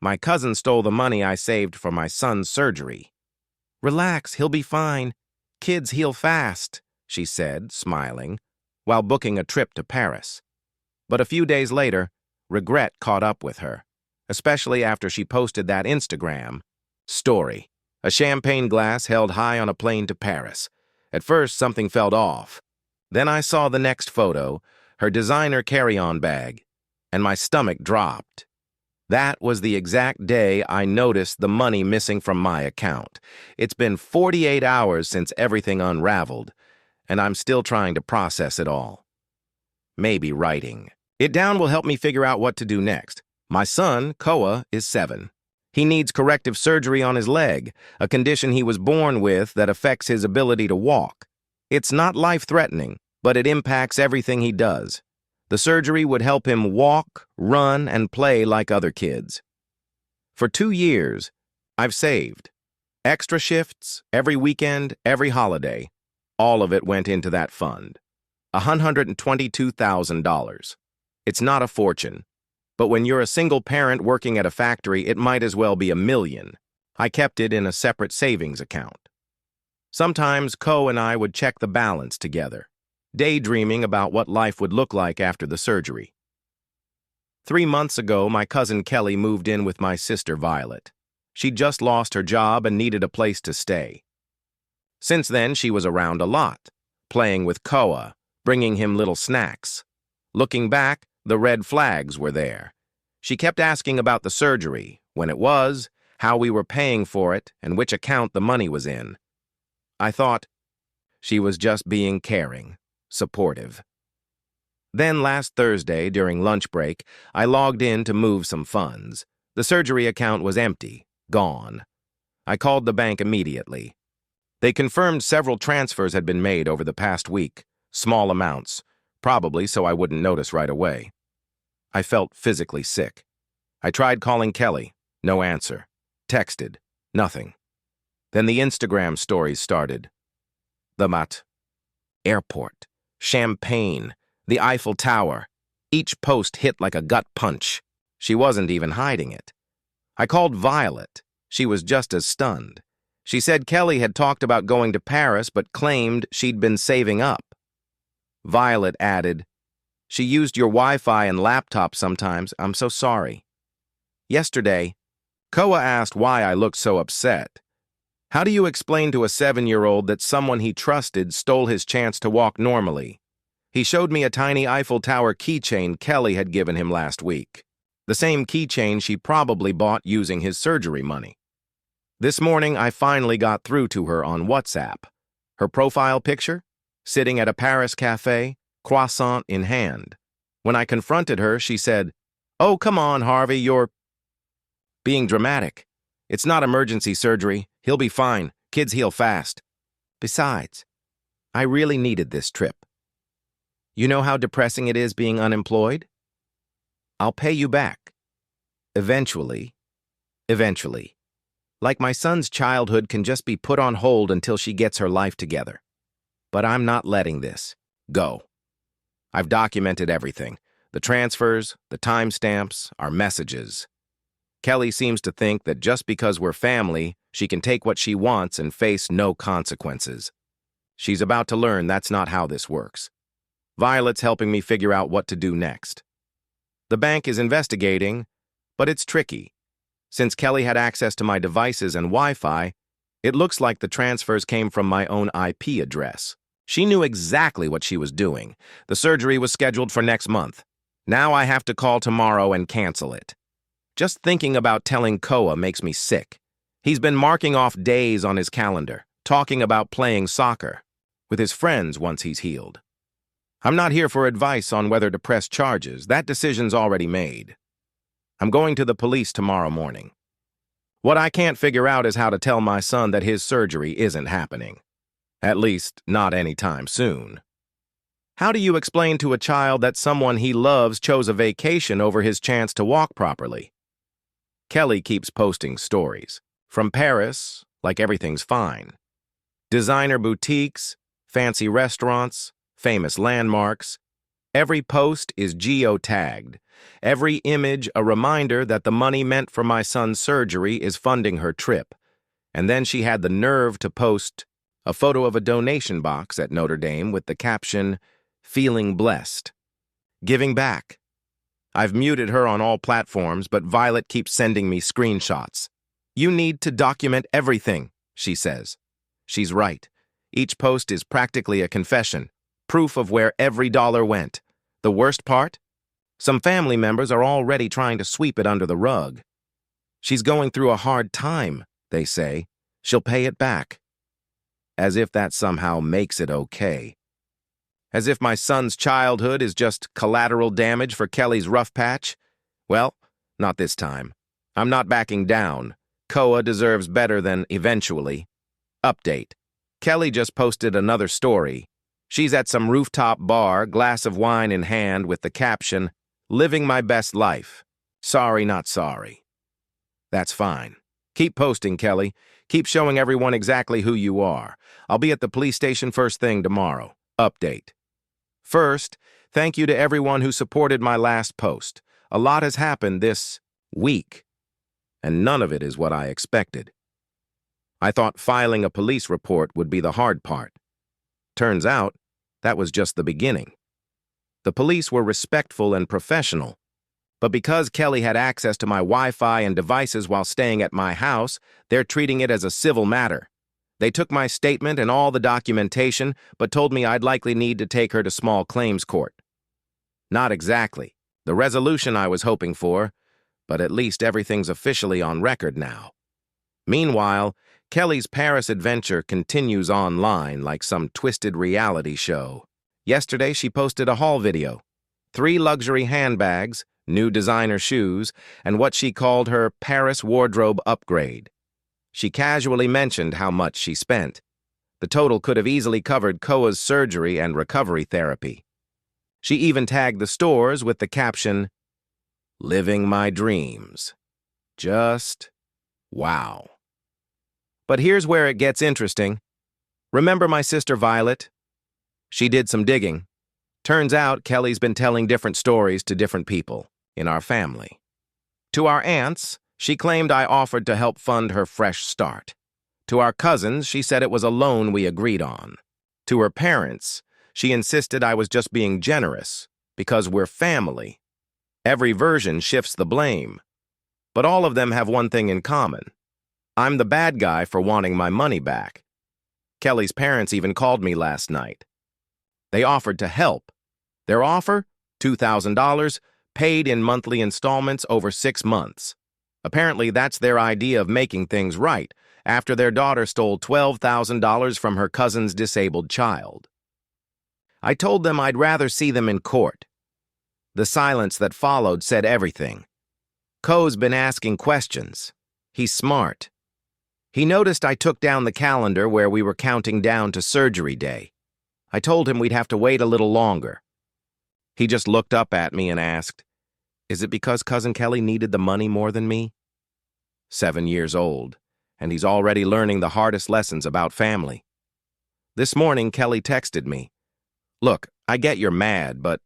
My cousin stole the money I saved for my son's surgery. Relax, he'll be fine. Kids heal fast, she said, smiling, while booking a trip to Paris. But a few days later, regret caught up with her, especially after she posted that Instagram story. A champagne glass held high on a plane to Paris. At first, something felt off. Then I saw the next photo, her designer carry-on bag, and my stomach dropped. That was the exact day I noticed the money missing from my account. It's been 48 hours since everything unraveled, and I'm still trying to process it all. Maybe writing it down will help me figure out what to do next. My son, Koa, is 7. He needs corrective surgery on his leg, a condition he was born with that affects his ability to walk. It's not life-threatening, but it impacts everything he does. The surgery would help him walk, run, and play like other kids. For 2 years, I've saved. Extra shifts, every weekend, every holiday. All of it went into that fund. $122,000. It's not a fortune. But when you're a single parent working at a factory, it might as well be $1 million. I kept it in a separate savings account. Sometimes Ko and I would check the balance together, daydreaming about what life would look like after the surgery. 3 months ago, my cousin Kelly moved in with my sister Violet. She'd just lost her job and needed a place to stay. Since then, she was around a lot, playing with Koa, bringing him little snacks. Looking back, the red flags were there. She kept asking about the surgery, when it was, how we were paying for it, and which account the money was in. I thought she was just being caring, supportive. Then last Thursday, during lunch break, I logged in to move some funds. The surgery account was empty, gone. I called the bank immediately. They confirmed several transfers had been made over the past week, small amounts, probably so I wouldn't notice right away. I felt physically sick. I tried calling Kelly, no answer. Texted, nothing. Then the Instagram stories started. The Mat, airport, champagne, the Eiffel Tower. Each post hit like a gut punch. She wasn't even hiding it. I called Violet. She was just as stunned. She said Kelly had talked about going to Paris but claimed she'd been saving up. Violet added, "She used your Wi-Fi and laptop sometimes. I'm so sorry." Yesterday, Koa asked why I looked so upset. How do you explain to a 7-year-old that someone he trusted stole his chance to walk normally? He showed me a tiny Eiffel Tower keychain Kelly had given him last week. The same keychain she probably bought using his surgery money. This morning, I finally got through to her on WhatsApp. Her profile picture? Sitting at a Paris cafe, croissant in hand. When I confronted her, she said, "Oh, come on, Harvey, you're being dramatic. It's not emergency surgery. He'll be fine. Kids heal fast. Besides, I really needed this trip. You know how depressing it is being unemployed? I'll pay you back. Eventually. Eventually. Like my son's childhood can just be put on hold until she gets her life together. But I'm not letting this go. I've documented everything. The transfers, the timestamps, our messages. Kelly seems to think that just because we're family, she can take what she wants and face no consequences. She's about to learn that's not how this works. Violet's helping me figure out what to do next. The bank is investigating, but it's tricky. Since Kelly had access to my devices and Wi-Fi, it looks like the transfers came from my own IP address. She knew exactly what she was doing. The surgery was scheduled for next month. Now I have to call tomorrow and cancel it. Just thinking about telling Koa makes me sick. He's been marking off days on his calendar, talking about playing soccer with his friends once he's healed. I'm not here for advice on whether to press charges. That decision's already made. I'm going to the police tomorrow morning. What I can't figure out is how to tell my son that his surgery isn't happening. At least, not anytime soon. How do you explain to a child that someone he loves chose a vacation over his chance to walk properly? Kelly keeps posting stories. From Paris, like everything's fine. Designer boutiques, fancy restaurants, famous landmarks. Every post is geo-tagged. Every image a reminder that the money meant for my son's surgery is funding her trip. And then she had the nerve to post a photo of a donation box at Notre Dame with the caption, "Feeling blessed. Giving back." I've muted her on all platforms, but Violet keeps sending me screenshots. "You need to document everything," she says. She's right. Each post is practically a confession, proof of where every dollar went. The worst part? Some family members are already trying to sweep it under the rug. "She's going through a hard time," they say. "She'll pay it back." As if that somehow makes it okay. As if my son's childhood is just collateral damage for Kelly's rough patch? Well, not this time. I'm not backing down. Koa deserves better than eventually. Update. Kelly just posted another story. She's at some rooftop bar, glass of wine in hand, with the caption, "Living my best life. Sorry, not sorry." That's fine. Keep posting, Kelly. Keep showing everyone exactly who you are. I'll be at the police station first thing tomorrow. Update. First, thank you to everyone who supported my last post. A lot has happened this week, and none of it is what I expected. I thought filing a police report would be the hard part. Turns out, that was just the beginning. The police were respectful and professional, but because Kelly had access to my Wi-Fi and devices while staying at my house, they're treating it as a civil matter. They took my statement and all the documentation, but told me I'd likely need to take her to small claims court. Not exactly the resolution I was hoping for, but at least everything's officially on record now. Meanwhile, Kelly's Paris adventure continues online like some twisted reality show. Yesterday, she posted a haul video. 3 luxury handbags, new designer shoes, and what she called her Paris wardrobe upgrade. She casually mentioned how much she spent. The total could have easily covered Koa's surgery and recovery therapy. She even tagged the stores with the caption, "Living my dreams." Just wow. But here's where it gets interesting. Remember my sister Violet? She did some digging. Turns out Kelly's been telling different stories to different people in our family. To our aunts, she claimed I offered to help fund her fresh start. To our cousins, she said it was a loan we agreed on. To her parents, she insisted I was just being generous because we're family. Every version shifts the blame, but all of them have one thing in common. I'm the bad guy for wanting my money back. Kelly's parents even called me last night. They offered to help. Their offer? $2,000, paid in monthly installments over 6 months. Apparently, that's their idea of making things right, after their daughter stole $12,000 from her cousin's disabled child. I told them I'd rather see them in court. The silence that followed said everything. Ko's been asking questions. He's smart. He noticed I took down the calendar where we were counting down to surgery day. I told him we'd have to wait a little longer. He just looked up at me and asked, "Is it because Cousin Kelly needed the money more than me?" 7 years old, and he's already learning the hardest lessons about family. This morning, Kelly texted me, "Look, I get you're mad, but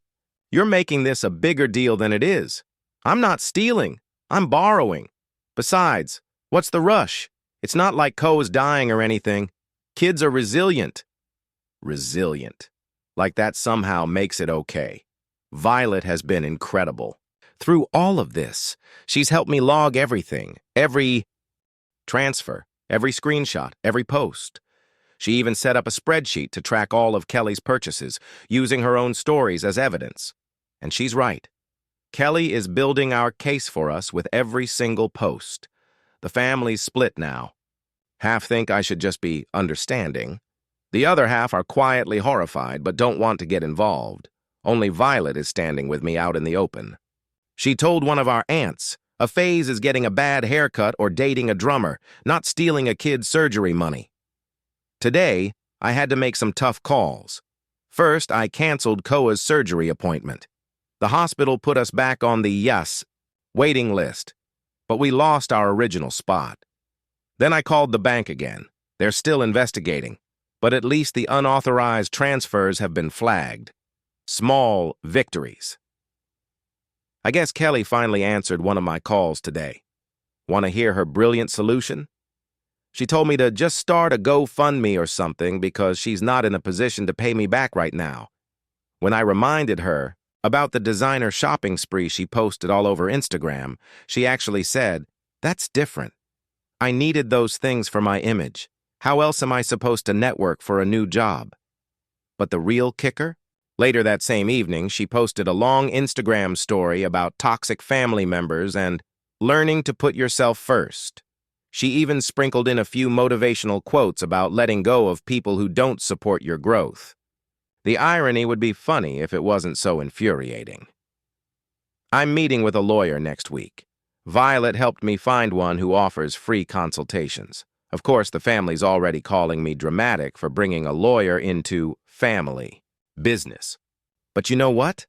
you're making this a bigger deal than it is. I'm not stealing. I'm borrowing. Besides, what's the rush? It's not like Ko's dying or anything. Kids are resilient." Resilient. Like that somehow makes it okay. Violet has been incredible. Through all of this, she's helped me log everything, every transfer, every screenshot, every post. She even set up a spreadsheet to track all of Kelly's purchases, using her own stories as evidence. And she's right. Kelly is building our case for us with every single post. The family's split now. Half think I should just be understanding. The other half are quietly horrified but don't want to get involved. Only Violet is standing with me out in the open. She told one of our aunts, a phase is getting a bad haircut or dating a drummer, not stealing a kid's surgery money. Today, I had to make some tough calls. First, I canceled Koa's surgery appointment. The hospital put us back on the waiting list, but we lost our original spot. Then I called the bank again. They're still investigating, but at least the unauthorized transfers have been flagged. Small victories. I guess Kelly finally answered one of my calls today. Want to hear her brilliant solution? She told me to just start a GoFundMe or something because she's not in a position to pay me back right now. When I reminded her about the designer shopping spree she posted all over Instagram, she actually said, "That's different. I needed those things for my image. How else am I supposed to network for a new job?" But the real kicker? Later that same evening, she posted a long Instagram story about toxic family members and learning to put yourself first. She even sprinkled in a few motivational quotes about letting go of people who don't support your growth. The irony would be funny if it wasn't so infuriating. I'm meeting with a lawyer next week. Violet helped me find one who offers free consultations. Of course, the family's already calling me dramatic for bringing a lawyer into family business. But you know what?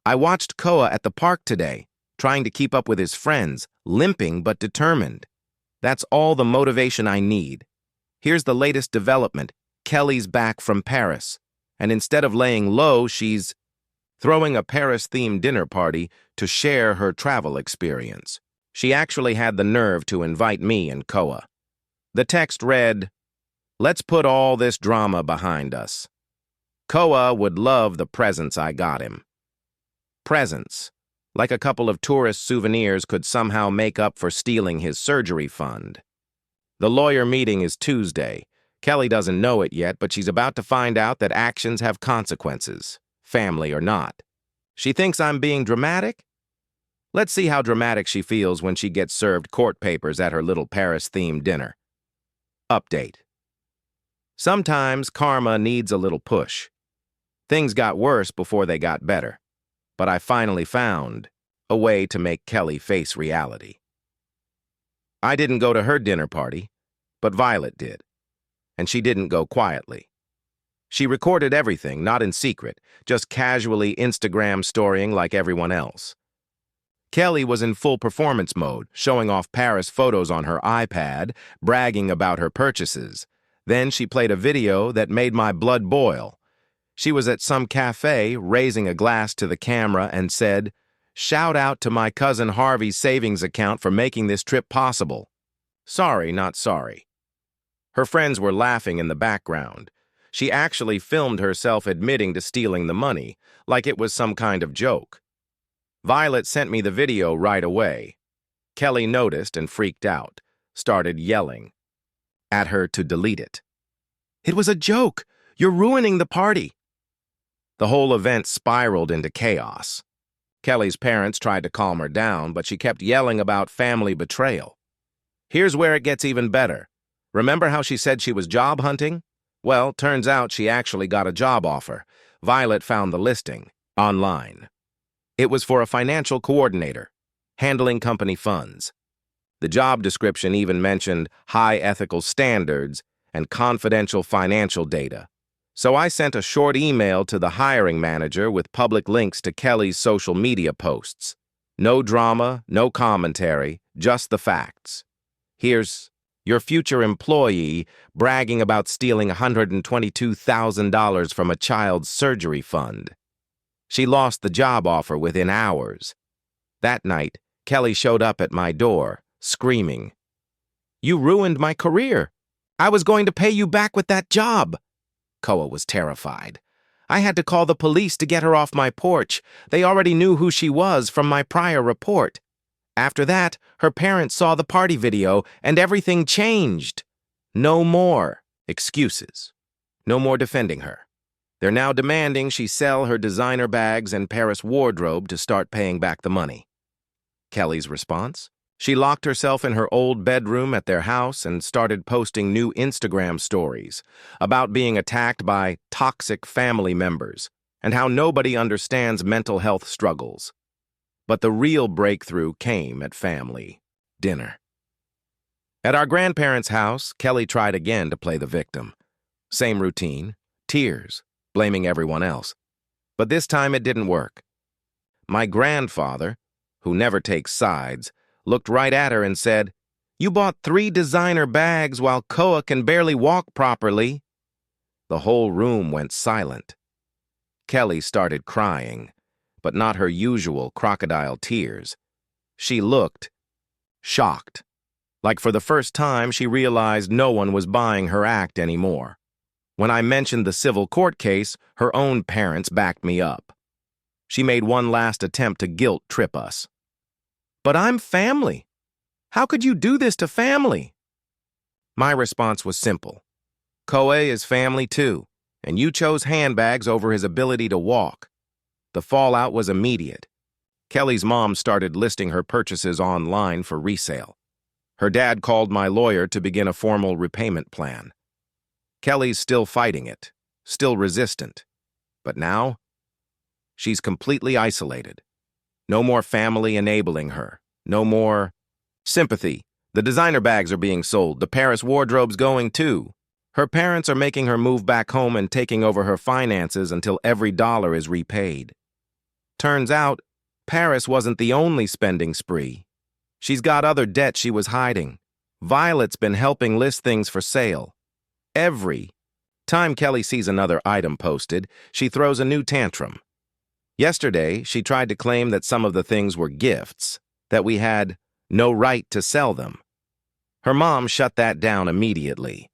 I watched Koa at the park today, trying to keep up with his friends, limping but determined. That's all the motivation I need. Here's the latest development. Kelly's back from Paris. And instead of laying low, she's throwing a Paris-themed dinner party to share her travel experience. She actually had the nerve to invite me and Koa. The text read, "Let's put all this drama behind us." Koa would love the presents I got him. Presents, like a couple of tourist souvenirs, could somehow make up for stealing his surgery fund. The lawyer meeting is Tuesday. Kelly doesn't know it yet, but she's about to find out that actions have consequences, family or not. She thinks I'm being dramatic? Let's see how dramatic she feels when she gets served court papers at her little Paris-themed dinner. Update. Sometimes karma needs a little push. Things got worse before they got better, but I finally found a way to make Kelly face reality. I didn't go to her dinner party, but Violet did. And she didn't go quietly. She recorded everything, not in secret, just casually Instagram storying like everyone else. Kelly was in full performance mode, showing off Paris photos on her iPad, bragging about her purchases. Then she played a video that made my blood boil. She was at some cafe, raising a glass to the camera and said, "Shout out to my cousin Harvey's savings account for making this trip possible. Sorry, not sorry." Her friends were laughing in the background. She actually filmed herself admitting to stealing the money, like it was some kind of joke. Violet sent me the video right away. Kelly noticed and freaked out, started yelling at her to delete it. "It was a joke! You're ruining the party!" The whole event spiraled into chaos. Kelly's parents tried to calm her down, but she kept yelling about family betrayal. Here's where it gets even better. Remember how she said she was job hunting? Well, turns out she actually got a job offer. Violet found the listing online. It was for a financial coordinator, handling company funds. The job description even mentioned high ethical standards and confidential financial data. So I sent a short email to the hiring manager with public links to Kelly's social media posts. No drama, no commentary, just the facts. Here's your future employee bragging about stealing $122,000 from a child's surgery fund. She lost the job offer within hours. That night, Kelly showed up at my door, screaming, "You ruined my career. I was going to pay you back with that job." Koa was terrified. I had to call the police to get her off my porch. They already knew who she was from my prior report. After that, her parents saw the party video, and everything changed. No more excuses. No more defending her. They're now demanding she sell her designer bags and Paris wardrobe to start paying back the money. Kelly's response? She locked herself in her old bedroom at their house and started posting new Instagram stories about being attacked by toxic family members and how nobody understands mental health struggles. But the real breakthrough came at family dinner. At our grandparents' house, Kelly tried again to play the victim. Same routine, tears, blaming everyone else. But this time it didn't work. My grandfather, who never takes sides, looked right at her and said, "You bought 3 designer bags while Koa can barely walk properly." The whole room went silent. Kelly started crying, but not her usual crocodile tears. She looked shocked. Like for the first time, she realized no one was buying her act anymore. When I mentioned the civil court case, her own parents backed me up. She made one last attempt to guilt trip us. "But I'm family. How could you do this to family?" My response was simple. Koei is family too, and you chose handbags over his ability to walk. The fallout was immediate. Kelly's mom started listing her purchases online for resale. Her dad called my lawyer to begin a formal repayment plan. Kelly's still fighting it, still resistant. But now, she's completely isolated. No more family enabling her. No more sympathy. The designer bags are being sold. The Paris wardrobe's going too. Her parents are making her move back home and taking over her finances until every dollar is repaid. Turns out, Paris wasn't the only spending spree. She's got other debt she was hiding. Violet's been helping list things for sale. Every time Kelly sees another item posted, she throws a new tantrum. Yesterday, she tried to claim that some of the things were gifts, that we had no right to sell them. Her mom shut that down immediately.